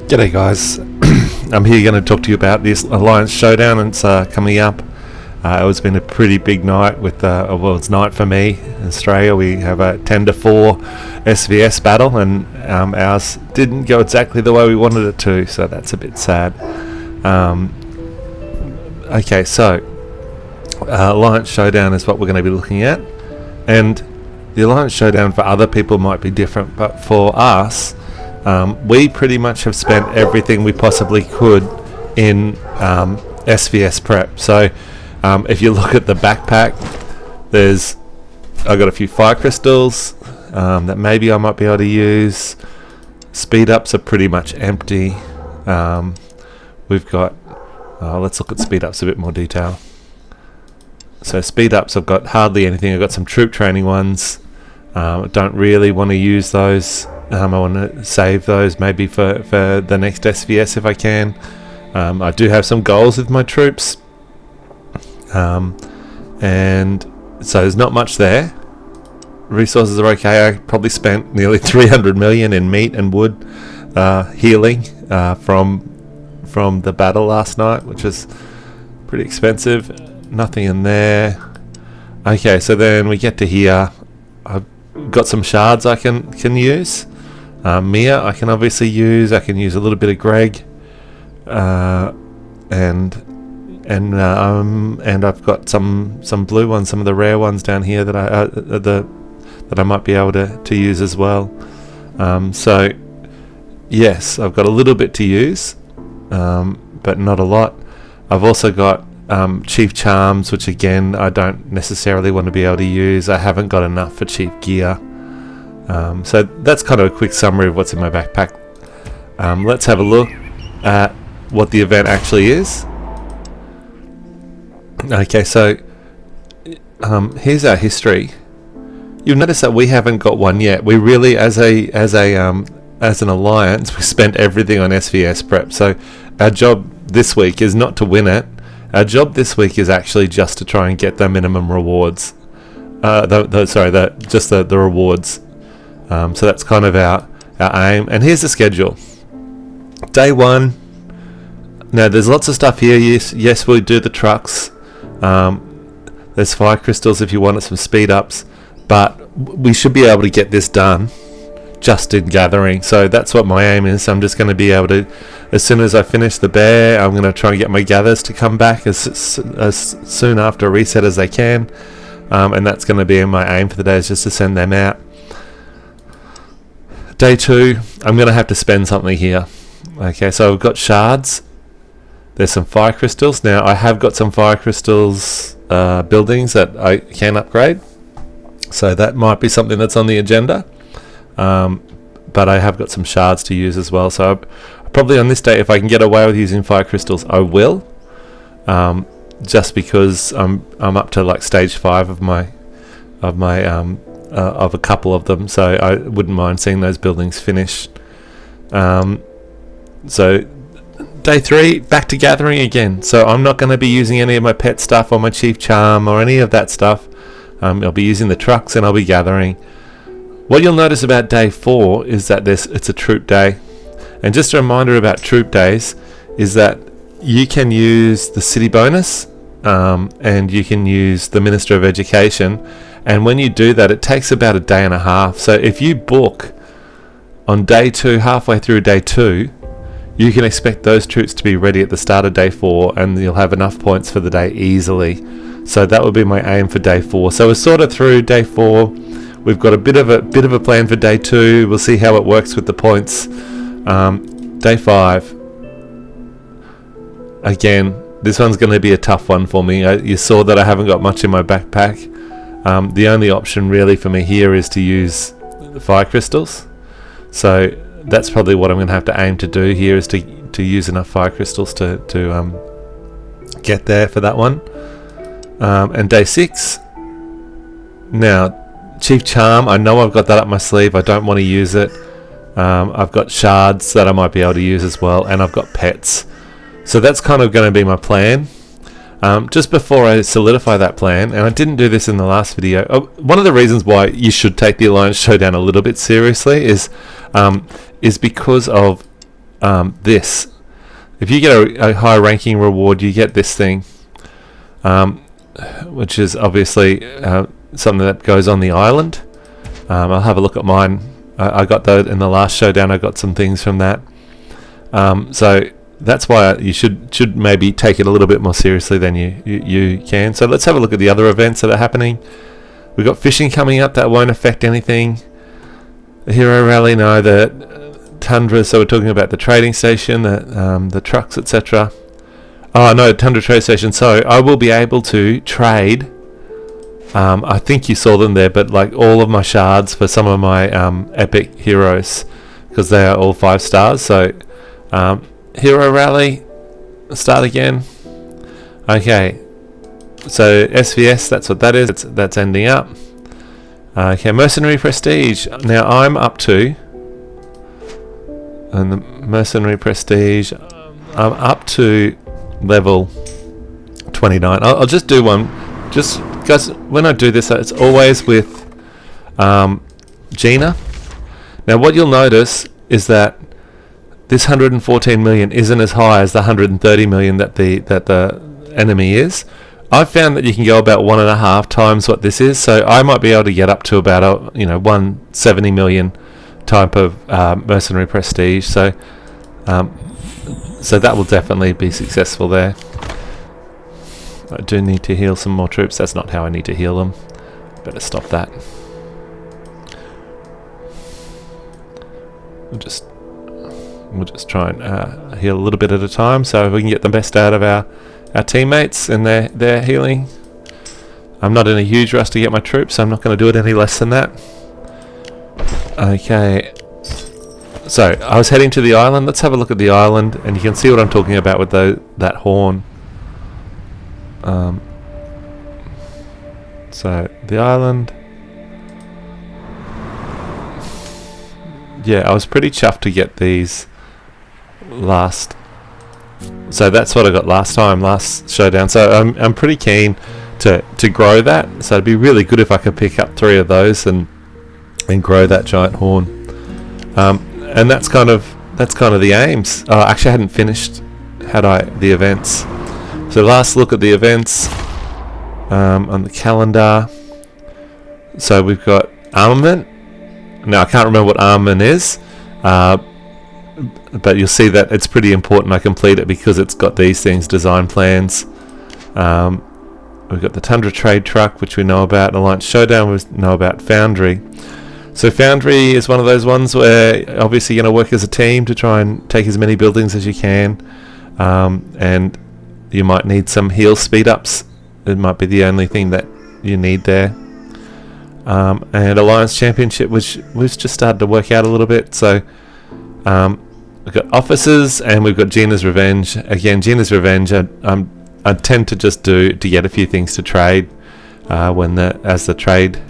G'day guys, I'm here going to talk to you about this Alliance Showdown. It's coming up. It's been a pretty big night with it's night for me in Australia. We have a 10-4 SVS battle, and ours didn't go exactly the way we wanted it to, so that's a bit sad. Okay, so Alliance Showdown is what we're going to be looking at, and the Alliance Showdown for other people might be different, but for us, we pretty much have spent everything we possibly could in SVS prep. So if you look at the backpack, I got a few fire crystals that maybe I might be able to use. Speed ups are pretty much empty. We've got let's look at speed ups a bit more detail. So speed ups, I've got hardly anything. I've got some troop training ones. Don't really want to use those. I want to save those maybe for the next SVS if I can. I do have some goals with my troops, and so there's not much there. Resources are okay. I probably spent nearly 300 million in meat and wood healing from the battle last night, which is pretty expensive. Nothing in there. Okay, so then we get to here. I've got some shards I can use. Mia I can obviously use. I can use a little bit of Greg, and I've got some blue ones, some of the rare ones down here that I might be able to use as well. So yes, I've got a little bit to use, but not a lot. I've also got Chief Charms, which again I don't necessarily want to be able to use. I haven't got enough for Chief Gear. So that's kind of a quick summary of what's in my backpack. Let's have a look at what the event actually is. Okay, so here's our history. You'll notice that we haven't got one yet. We really, as an alliance, we spent everything on SVS prep. So our job this week is not to win it. Our job this week is actually just to try and get the minimum rewards. The rewards. So that's kind of our aim. And here's the schedule. Day 1. Now there's lots of stuff here. Yes, we do the trucks. There's fire crystals if you wanted some speed ups. But we should be able to get this done just in gathering. So that's what my aim is. I'm just going to be able to, as soon as I finish the bear, I'm going to try and get my gathers to come back as soon after reset as they can. And that's going to be my aim for the day, is just to send them out. Day 2, I'm going to have to spend something here. Okay, so I've got shards. There's some fire crystals. Now, I have got some fire crystals buildings that I can upgrade. So that might be something that's on the agenda. But I have got some shards to use as well. So probably on this day, if I can get away with using fire crystals, I will. Just because I'm up to like stage 5 of a couple of them, so I wouldn't mind seeing those buildings finished. So day 3, back to gathering again. So I'm not going to be using any of my pet stuff or my Chief Charm or any of that stuff. I'll be using the trucks and I'll be gathering. What you'll notice about day 4 is that it's a troop day. And just a reminder about troop days is that you can use the city bonus, and you can use the Minister of Education. And when you do that, it takes about a day and a half. So if you book on day 2, halfway through day 2, you can expect those troops to be ready at the start of day 4, and you'll have enough points for the day easily. So that would be my aim for day 4. So we're sort of through day 4. We've got a bit of a plan for day 2. We'll see how it works with the points. Day 5. Again, this one's going to be a tough one for me. You saw that I haven't got much in my backpack. The only option really for me here is to use the fire crystals. So that's probably what I'm going to have to aim to do here, is to use enough fire crystals to get there for that one. And day 6. Now, Chief Charm, I know I've got that up my sleeve. I don't want to use it. I've got shards that I might be able to use as well, and I've got pets. So that's kind of going to be my plan. Just before I solidify that plan, and I didn't do this in the last video, one of the reasons why you should take the Alliance Showdown a little bit seriously is because of this. If you get a high ranking reward, you get this thing, which is obviously something that goes on the island. I'll have a look at mine. I got that in the last showdown. I got some things from that. So that's why you should maybe take it a little bit more seriously than you can. So let's have a look at the other events that are happening. We've got fishing coming up. That won't affect anything. The Hero Rally, no. The Tundra, so we're talking about the trading station, the trucks, etc. Oh no, Tundra trade station. So I will be able to trade. I think you saw them there, but like all of my shards for some of my epic heroes, because they are all 5 stars. So Hero Rally, start again. Okay, so SVS, that's what that is. That's ending up. Okay, Mercenary Prestige. Now I'm up to, and the Mercenary Prestige, I'm up to level 29. I'll just do one. Just guys, when I do this, it's always with Gina. Now what you'll notice is that this 114 million isn't as high as the 130 million that the enemy is. I've found that you can go about 1.5 times what this is, so I might be able to get up to about 170 million type of mercenary prestige. So that will definitely be successful there. I do need to heal some more troops. That's not how I need to heal them. Better stop that. We'll just try and heal a little bit at a time, so we can get the best out of our teammates and their healing. I'm not in a huge rush to get my troops, so I'm not going to do it any less than that. Okay, so I was heading to the island. Let's have a look at the island, and you can see what I'm talking about with that horn. So the island, yeah, I was pretty chuffed to get these last. So that's what I got last showdown. So I'm pretty keen to grow that. So it'd be really good if I could pick up 3 of those and grow that giant horn. And that's kind of the aims. Actually, I hadn't finished the events. So last look at the events on the calendar. So we've got armament. Now I can't remember what armament is, but you'll see that it's pretty important I complete it because it's got these things, design plans. We've got the Tundra trade truck, which we know about. Alliance Showdown, we know about Foundry. So Foundry is one of those ones where obviously you're going to work as a team to try and take as many buildings as you can, and you might need some heal speed ups. It might be the only thing that you need there. And Alliance Championship, which we've just started to work out a little bit. So we've got officers, and we've got Gina's Revenge. Again, Gina's Revenge, I tend to just do to get a few things to trade as the trade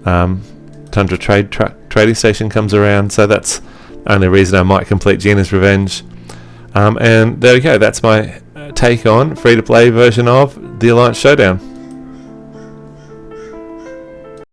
Tundra trade truck trading station comes around. So that's the only reason I might complete Gina's Revenge. And there we go. That's my take on free-to-play version of the Alliance Showdown.